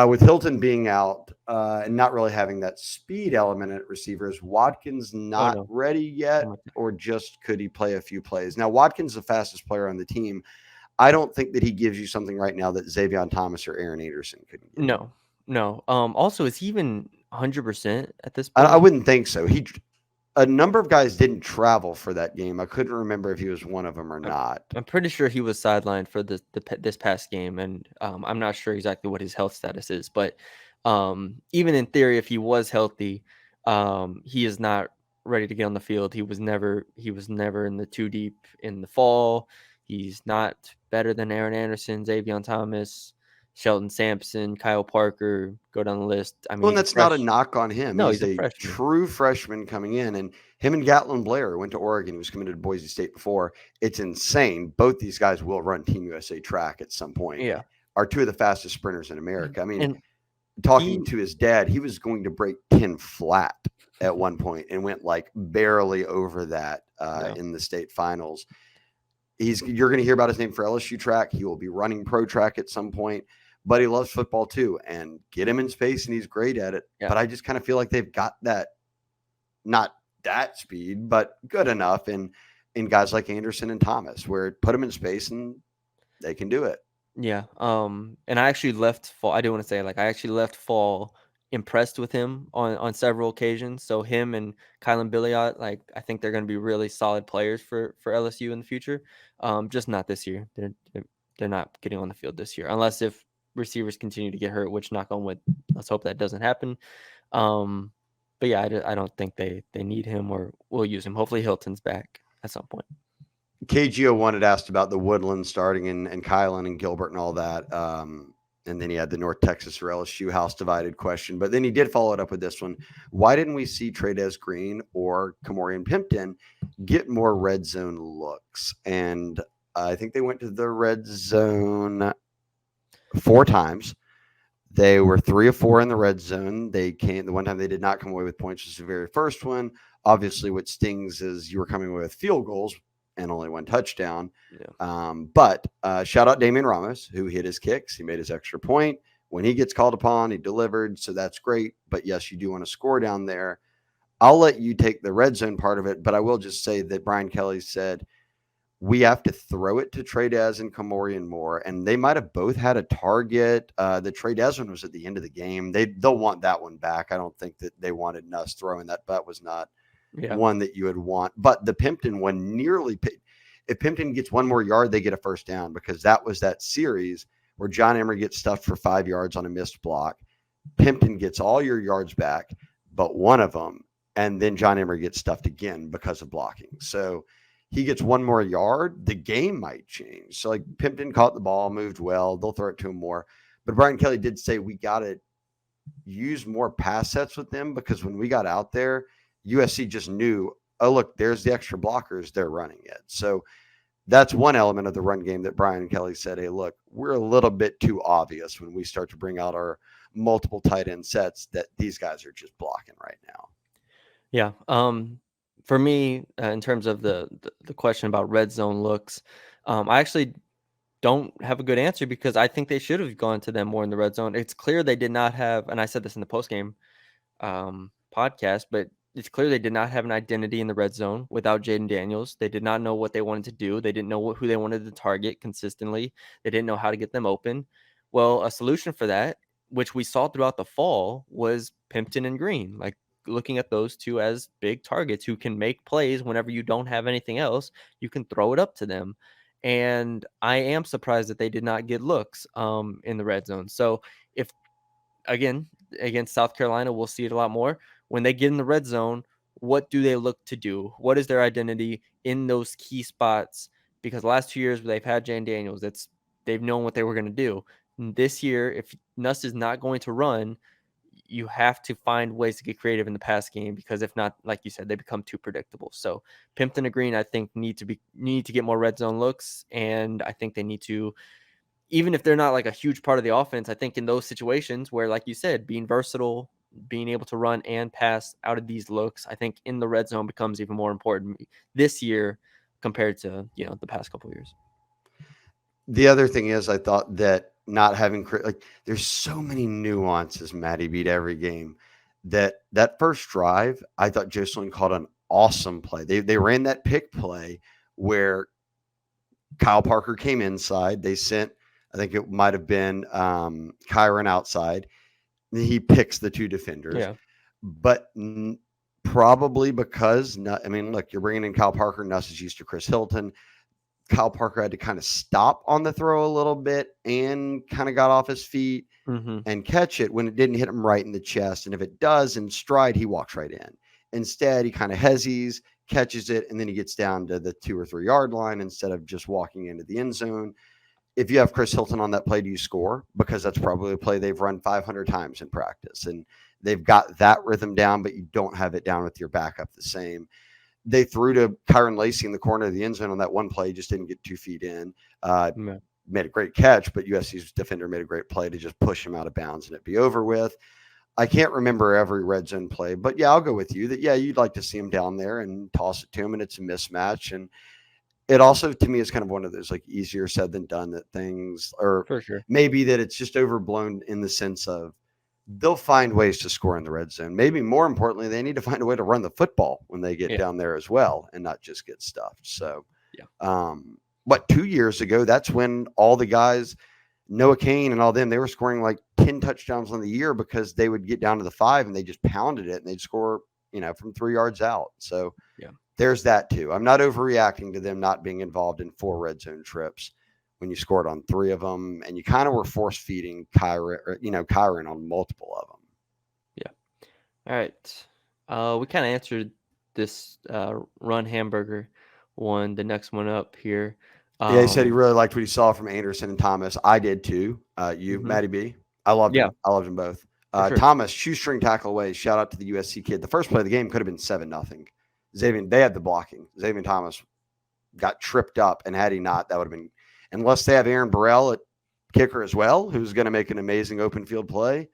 With Hilton being out and not really having that speed element at receiver, is Watkins not ready yet, or just could he play a few plays? Now, Watkins is the fastest player on the team. I don't think that he gives you something right now that Xavier Thomas or Aaron Anderson couldn't give. No. Also, is he even 100% at this point? I wouldn't think so. A number of guys didn't travel for that game. I couldn't remember if he was one of them or not. I'm pretty sure he was sidelined for this past game, and I'm not sure exactly what his health status is. But even in theory, if he was healthy, he is not ready to get on the field. He was never in the 2 deep in the fall. He's not better than Aaron Anderson, Xavier Thomas, Shelton Sampson, Kyle Parker. Go down the list. I mean, well, and that's not a knock on him. No, he's a true freshman coming in, and him and Gatlin Blair went to Oregon. He was committed to Boise State before. It's insane. Both these guys will run Team USA track at some point. Yeah, are two of the fastest sprinters in America. I mean, talking to his dad, he was going to break 10 flat at one point and went like barely over that in the state finals. You're going to hear about his name for LSU track. He will be running pro track at some point. But he loves football too, and get him in space, and he's great at it. Yeah. But I just kind of feel like they've got that, not that speed, but good enough in guys like Anderson and Thomas, where put them in space and they can do it. Yeah. And I actually left fall. I do want to say, I actually left fall impressed with him on several occasions. So him and Kylan Billiot, I think they're going to be really solid players for LSU in the future. Just not this year. They're not getting on the field this year, unless if receivers continue to get hurt, which, knock on wood, let's hope that doesn't happen. But yeah, I don't think they need him or will use him. Hopefully Hilton's back at some point. KGO1 had asked about the Woodland starting and Kylan and Gilbert and all that. And then he had the North Texas or LSU house divided question. But then he did follow it up with this one. Why didn't we see Trades Green or Kamorian Pimpton get more red zone looks? And I think they went to the red zone 4 times. They were 3 of 4 in the red zone. The one time they did not come away with points was the very first one. Obviously, what stings is you were coming away with field goals and only 1 touchdown. Yeah. But shout out Damian Ramos, who hit his kicks. He made his extra point. When he gets called upon, he delivered. So that's great. But yes, you do want to score down there. I'll let you take the red zone part of it, but I will just say that Brian Kelly said we have to throw it to Trades and Kamorian more, and they might have both had a target. The Trades one was at the end of the game. They'll want that one back. I don't think that they wanted Nuss throwing that. That was not one that you would want. But the Pimpton one nearly – if Pimpton gets 1 more yard, they get a first down, because that was that series where John Emery gets stuffed for 5 yards on a missed block. Pimpton gets all your yards back but one of them, and then John Emery gets stuffed again because of blocking. So – he gets 1 more yard, the game might change. So, Pimpton caught the ball, moved well. They'll throw it to him more. But Brian Kelly did say we got to use more pass sets with them, because when we got out there, USC just knew, oh, look, there's the extra blockers. They're running it. So that's one element of the run game that Brian Kelly said, hey, look, we're a little bit too obvious when we start to bring out our multiple tight end sets that these guys are just blocking right now. Yeah. For me, in terms of the question about red zone looks, I actually don't have a good answer, because I think they should have gone to them more in the red zone. It's clear they did not have, and I said this in the postgame podcast, but it's clear they did not have an identity in the red zone without Jaden Daniels. They did not know what they wanted to do. They didn't know who they wanted to target consistently. They didn't know how to get them open. Well, a solution for that, which we saw throughout the fall, was Pimpton and Green. Like looking at those two as big targets who can make plays whenever you don't have anything else, you can throw it up to them. And I am surprised that they did not get looks in the red zone. So if again, against South Carolina, we'll see it a lot more. When they get in the red zone, what do they look to do? What is their identity in those key spots? Because the last 2 years they've had Jane Daniels, they've known what they were going to do. This year, if Nuss is not going to run, you have to find ways to get creative in the pass game, because if not, like you said, they become too predictable. So Pimpton and Green, I think, need to get more red zone looks, and I think they need to, even if they're not like a huge part of the offense, I think in those situations where, like you said, being versatile, being able to run and pass out of these looks, I think in the red zone becomes even more important this year compared to, the past couple of years. The other thing is, I thought that not having like, there's so many nuances, Matty beat every game, that first drive, I thought Jocelyn called an awesome play. They ran that pick play where Kyle Parker came inside. They sent, I think it might have been Kyron outside. He picks the two defenders. Yeah. But probably because, look, you're bringing in Kyle Parker. Nuss is used to Chris Hilton. Kyle Parker had to kind of stop on the throw a little bit and kind of got off his feet and catch it when it didn't hit him right in the chest. And if it does in stride, he walks right in. Instead, he kind of hesies, catches it, and then he gets down to the 2 or 3 yard line instead of just walking into the end zone. If you have Chris Hilton on that play, do you score? Because that's probably a play they've run 500 times in practice. And they've got that rhythm down, but you don't have it down with your backup the same. They threw to Kyron Lacey in the corner of the end zone on that one play, just didn't get 2 feet in. Made a great catch, but USC's defender made a great play to just push him out of bounds and it be over with. I can't remember every red zone play, but yeah, I'll go with you that, yeah, you'd like to see him down there and toss it to him, and it's a mismatch. And it also, to me, is kind of one of those like easier said than done that things, or For sure. maybe that it's just overblown in the sense of they'll find ways to score in the red zone. Maybe more importantly, they need to find a way to run the football when they get down there as well and not just get stuffed. So, 2 years ago, that's when all the guys, Noah Kane and all them, they were scoring like 10 touchdowns on the year because they would get down to the 5 and they just pounded it and they'd score, from 3 yards out. So there's that too. I'm not overreacting to them not being involved in 4 red zone trips when you scored on 3 of them, and you kind of were force feeding Kyron on multiple of them. Yeah. All right. We kind of answered this run hamburger one. The next one up here. Yeah, he said he really liked what he saw from Anderson and Thomas. I did too. Matty B. I loved him. I loved them both. Sure. Thomas, shoestring tackle away. Shout out to the USC kid. The first play of the game could have been 7-0. They had the blocking. Xavier Thomas got tripped up, and had he not, that would have been, unless they have Aaron Burrell at kicker as well, who's going to make an amazing open field play.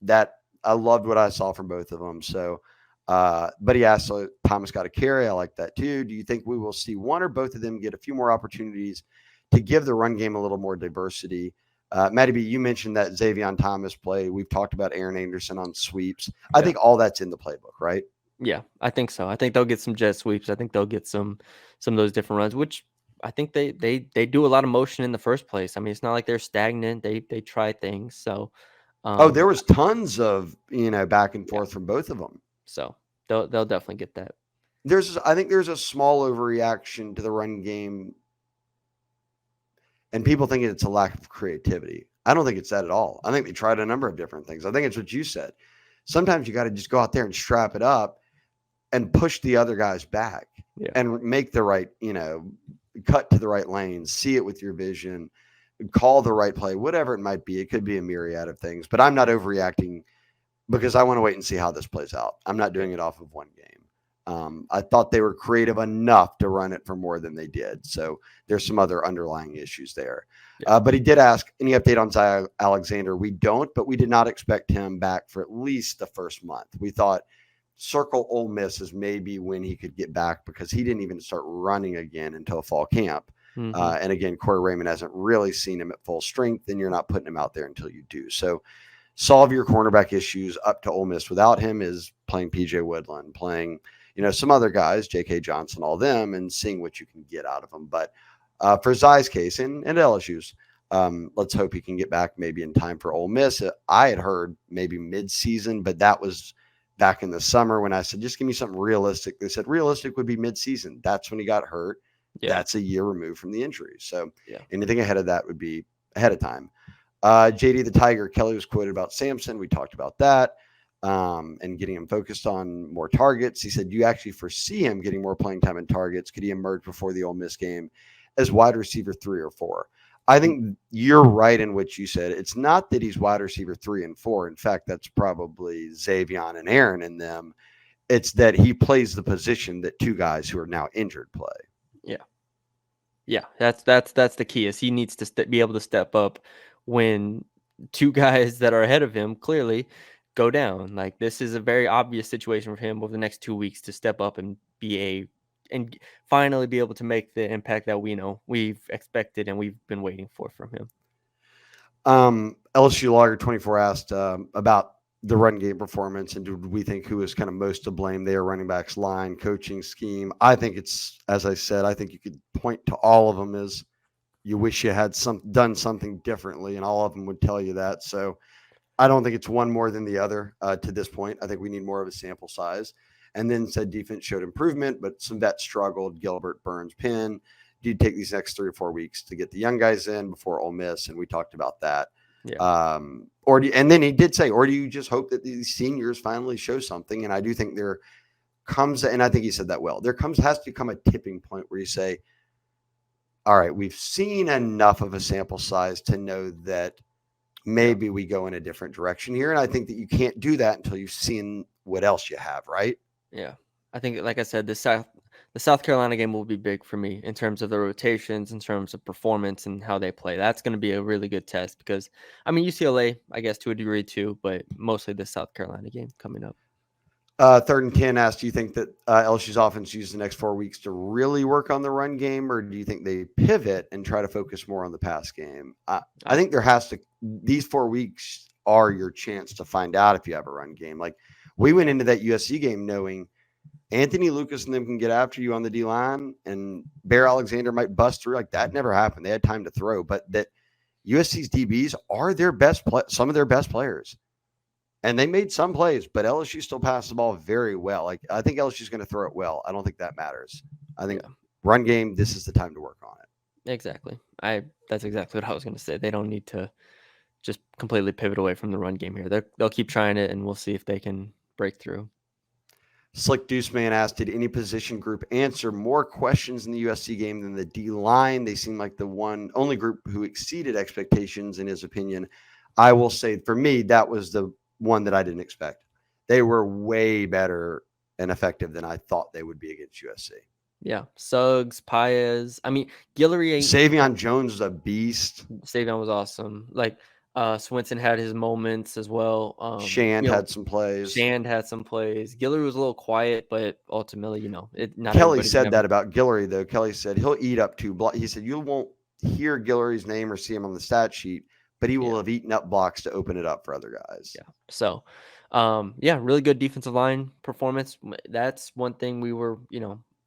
That I loved what I saw from both of them. So, but he asked, so Thomas got a carry. I like that too. Do you think we will see one or both of them get a few more opportunities to give the run game a little more diversity? Matty B, you mentioned that Xavier Thomas play. We've talked about Aaron Anderson on sweeps. I think all that's in the playbook, right? Yeah, I think so. I think they'll get some jet sweeps. I think they'll get some of those different runs, which I think they do a lot of motion in the first place. I mean, it's not like they're stagnant. They try things. So, there was tons of back and forth from both of them. So they'll definitely get that. I think there's a small overreaction to the run game, and people think it's a lack of creativity. I don't think it's that at all. I think they tried a number of different things. I think it's what you said. Sometimes you got to just go out there and strap it up and push the other guys back and make the right, cut to the right lanes, see it with your vision, call the right play, whatever it might be. It could be a myriad of things, but I'm not overreacting because I want to wait and see how this plays out. I'm not doing it off of one game. I thought they were creative enough to run it for more than they did. So there's some other underlying issues there. But he did ask, any update on Zy Alexander? We don't, but we did not expect him back for at least the first month. We thought circle Ole Miss is maybe when he could get back, because he didn't even start running again until fall camp. And again, Corey Raymond hasn't really seen him at full strength, and you're not putting him out there until you do. So solve your cornerback issues up to Ole Miss without him is playing PJ Woodland, playing, some other guys, J.K. Johnson, all them, and seeing what you can get out of them. But for Zai's case and LSU's, let's hope he can get back maybe in time for Ole Miss. I had heard maybe mid-season, but that was back in the summer when I said, just give me something realistic. They said realistic would be mid-season. That's when he got hurt. Yeah. That's a year removed from the injury. So Yeah. anything ahead of that would be ahead of time. JD the Tiger, Kelly was quoted about Sampson. We talked about that and getting him focused on more targets. He said, do you actually foresee him getting more playing time and targets? Could he emerge before the Ole Miss game as wide receiver 3 or 4? I think you're right in what you said. It's not that he's wide receiver 3 and 4. In fact, that's probably Xavion and Aaron in them. It's that he plays the position that 2 guys who are now injured play. Yeah. Yeah. That's the key, is he needs to be able to step up when 2 guys that are ahead of him clearly go down. Like, this is a very obvious situation for him over the next 2 weeks to step up and and finally be able to make the impact that we've expected and we've been waiting for from him. LSU Logger 24 asked about the run game performance and do we think who is kind of most to blame there, running backs, line, coaching scheme. I think it's, as I said, I think you could point to all of them as you wish you had done something differently, and all of them would tell you that. So I don't think it's one more than the other to this point. I think we need more of a sample size. And then said defense showed improvement, but some vets struggled. Gilbert, Burns, Penn. Do you take these next 3 or 4 weeks to get the young guys in before Ole Miss? And we talked about that. Yeah. And then he did say, or do you just hope that these seniors finally show something? And I do think there comes, and I think he said that well, has to come a tipping point where you say, all right, we've seen enough of a sample size to know that maybe we go in a different direction here. And I think that you can't do that until you've seen what else you have, right? Yeah. I think, like I said, the South Carolina game will be big for me in terms of the rotations, in terms of performance and how they play. That's going to be a really good test because, UCLA, I guess, to a degree too, but mostly the South Carolina game coming up. 3rd and 10 asked, do you think that LSU's offense uses the next 4 weeks to really work on the run game, or do you think they pivot and try to focus more on the pass game? I think these 4 weeks are your chance to find out if you have a run game. Like, we went into that USC game knowing Anthony Lucas and them can get after you on the D-line, and Bear Alexander might bust through. Like, that never happened. They had time to throw, but that USC's DBs are some of their best players. And they made some plays, but LSU still passed the ball very well. Like, I think LSU's going to throw it well. I don't think that matters. I think run game, this is the time to work on it. Exactly. That's exactly what I was going to say. They don't need to just completely pivot away from the run game here. They'll keep trying it, and we'll see if they can break through. Slick Deuce Man asked, did any position group answer more questions in the USC game than the D-line? They seem like the only group who exceeded expectations in his opinion. I will say, for me, that was the one that I didn't expect. They were way better and effective than I thought they would be against USC. Yeah. Suggs, Paez. Guillory. Savion Jones is a beast. Savion was awesome. Like, Swinson had his moments as well. Shand had some plays. Guillory was a little quiet, but ultimately, Kelly said that about Guillory, though. Kelly said he'll eat up 2 blocks. He said you won't hear Guillory's name or see him on the stat sheet, but he will have eaten up blocks to open it up for other guys. Yeah. So, really good defensive line performance. That's one thing we were,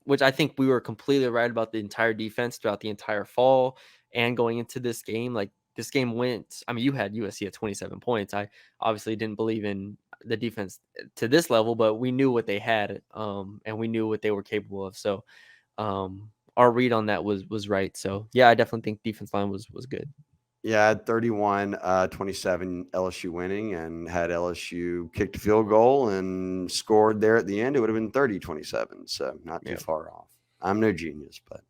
which I think we were completely right about the entire defense throughout the entire fall and going into this game. Like, this game went, you had USC at 27 points. I obviously didn't believe in the defense to this level, but we knew what they had, and we knew what they were capable of. So, our read on that was right. So, yeah, I definitely think defense line was good. Yeah, I had 31-27 LSU winning, and had LSU kicked a field goal and scored there at the end, it would have been 30-27. So not too far off. I'm no genius, but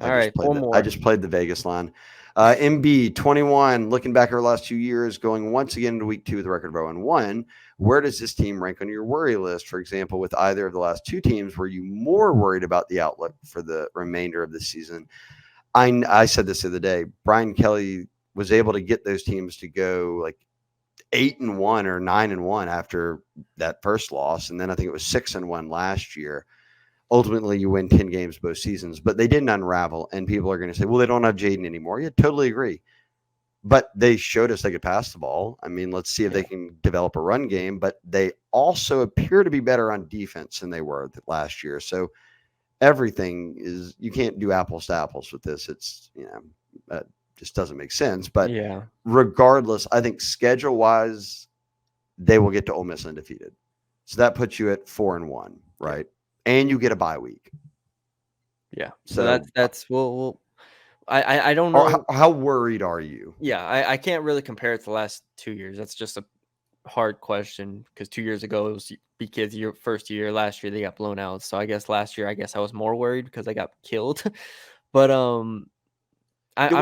I just played the Vegas line. MB 21, looking back over the last 2 years, going once again into week 2 with a record of 0-1. Where does this team rank on your worry list? For example, with either of the last 2 teams, were you more worried about the outlook for the remainder of the season? I said this the other day. Brian Kelly was able to get those teams to go like 8-1 or 9-1 after that first loss, and then I think it was 6-1 last year. Ultimately, you win 10 games both seasons, but they didn't unravel. And people are going to say, well, they don't have Jaden anymore. Yeah, totally agree. but they showed us they could pass the ball. I mean, let's see if they Yeah. can develop a run game, but they also appear to be better on defense than they were last year. So everything is, you can't do apples to apples with this. It's, just doesn't make sense. But Yeah. regardless, I think schedule wise, they will get to Ole Miss undefeated. So that puts you at 4-1, right? Yeah. And you get a bye week. Yeah. So So that's we'll I don't know. How worried are you? Yeah, I can't really compare it to the last 2 years. That's just a hard question because 2 years ago it was because your first year, last year they got blown out. So I guess last year I was more worried because I got killed. But I'm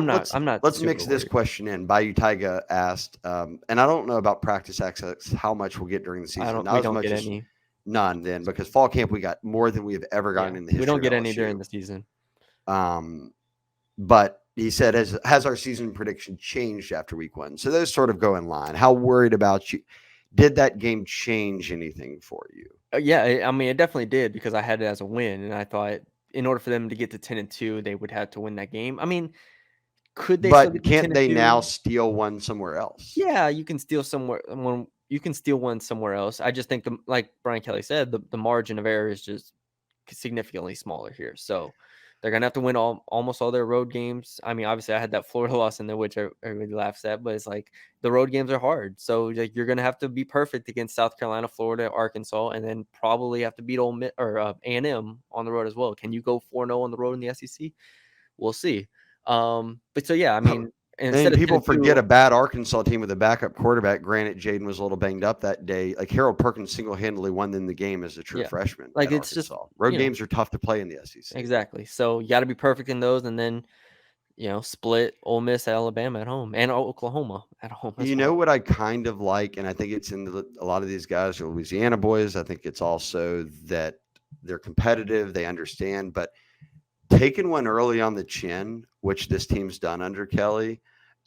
not let's super mix this worried. question in. Bayou Taiga asked, and I don't know about practice access, how much we'll get during the season. Not We as don't much get as any. none then, because fall camp we got more than we have ever gotten Yeah, in the we don't history get of any during LSU. the season. But he said, has our season prediction changed after week 1? So those sort of go in line. How worried about you? Did that game change anything for you? Yeah, I mean it definitely did because I had it as a win, and I thought in order for them to get to 10-2, they would have to win that game. I mean, could they still But get to can't they now 10-2? steal one somewhere else? Yeah, you can steal somewhere. You can steal one somewhere else. I just think like Brian Kelly said, the margin of error is just significantly smaller here. So they're gonna have to win almost all their road games. I mean, obviously, I had that Florida loss in there, which everybody laughs at, but it's like the road games are hard. So like you're gonna have to be perfect against South Carolina, Florida, Arkansas, and then probably have to beat Ole Miss or A&M on the road as well. Can you go 4-0 on the road in the SEC? We'll see. But so yeah, I mean, instead And of people 10-2. forget a bad Arkansas team with a backup quarterback. Granted, Jaden was a little banged up that day. Like Harold Perkins single-handedly won them the game as a true Yeah, freshman like at it's just Arkansas. Road games are tough to play in the SEC. exactly. So you got to be perfect in those, and then split Ole Miss, Alabama at home, and Oklahoma at home as You know well. what I kind of like, and I think it's in a lot of these guys are Louisiana boys. I think it's also that they're competitive, they understand, but taking one early on the chin, which this team's done under Kelly,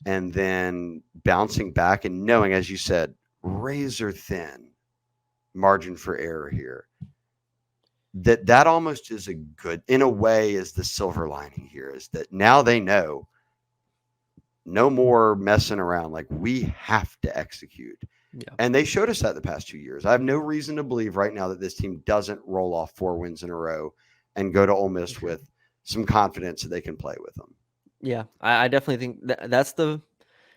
and then bouncing back and knowing, as you said, razor thin margin for error here. That almost is a good, in a way, is the silver lining here, is that now they know no more messing around. Like, we have to execute. Yeah, And they showed us that the past 2 years. I have no reason to believe right now that this team doesn't roll off 4 wins in a row and go to Ole Miss with some confidence that they can play with them. yeah. I definitely think that's the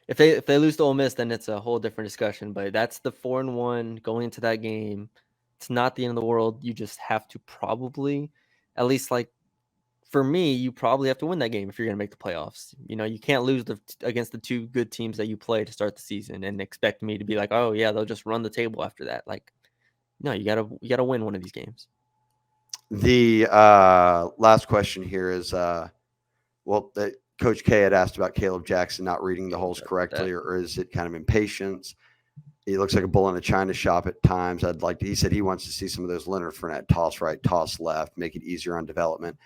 if they lose to Ole Miss, then it's a whole different discussion. But that's the 4-1 going into that game. It's not the end of the world. You just have to probably, at least like for me, you probably have to win that game if you're going to make the playoffs. You can't lose against the 2 good teams that you play to start the season and expect me to be like, oh yeah, they'll just run the table after that. Like, no, you gotta win one of these games. The last question here is, Coach K had asked about Caleb Jackson not reading the holes correctly, or is it kind of impatience? He looks like a bull in a china shop at times. He said he wants to see some of those Leonard Fournette toss right, toss left, make it easier on development.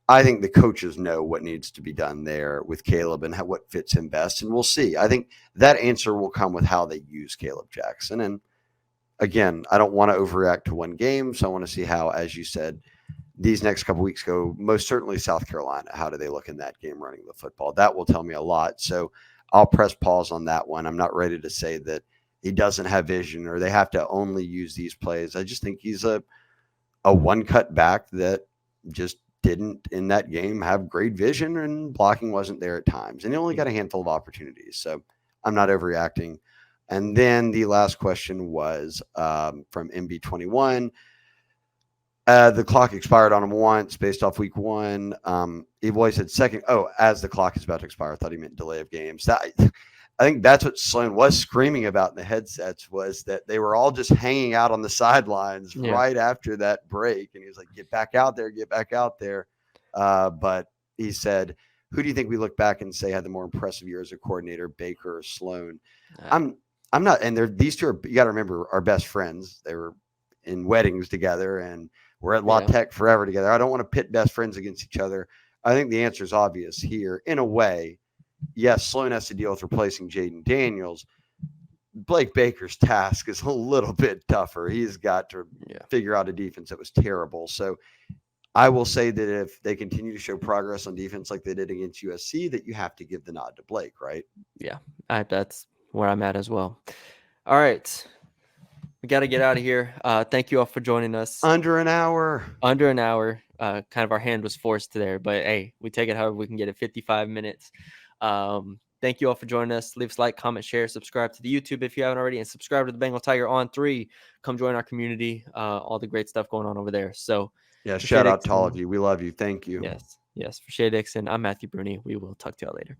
I think the coaches know what needs to be done there with Caleb and what fits him best, and we'll see. I think that answer will come with how they use Caleb Jackson. And again, I don't want to overreact to one game, so I want to see how, as you said, these next couple weeks go. Most certainly South Carolina. How do they look in that game running the football? That will tell me a lot. So I'll press pause on that one. I'm not ready to say that he doesn't have vision or they have to only use these plays. I just think he's a one cut back that just didn't in that game have great vision, and blocking wasn't there at times. And he only got a handful of opportunities. So I'm not overreacting. And then the last question was from MB21. The clock expired on him once based off week 1. He always said second. Oh, as the clock is about to expire, I thought he meant delay of games. I think that's what Sloan was screaming about in the headsets, was that they were all just hanging out on the sidelines right after that break. And he was like, get back out there, get back out there. But he said, who do you think we look back and say had the more impressive year as a coordinator, Baker or Sloan? I'm not, and these two are, you got to remember, are best friends. They were in weddings together and we're at La Tech forever together. I don't want to pit best friends against each other. I think the answer is obvious here. In a way, yes, Sloan has to deal with replacing Jaden Daniels. Blake Baker's task is a little bit tougher. He's got to figure out a defense that was terrible. So I will say that if they continue to show progress on defense like they did against USC, that you have to give the nod to Blake, right? Yeah, that's where I'm at as well. All right. We got to get out of here. Thank you all for joining us. Under an hour. Under an hour. Kind of our hand was forced there, but hey, we take it however we can get it. 55 minutes. Thank you all for joining us. Leave us a like, comment, share, subscribe to the YouTube if you haven't already, and subscribe to the Bengal Tiger On3. Come join our community. All the great stuff going on over there. So, Yeah, for Shay shout out to all of Dixon, you. We love you. Thank you. yes, for Shay Dixon, I'm Matthew Bruni. We will talk to y'all later.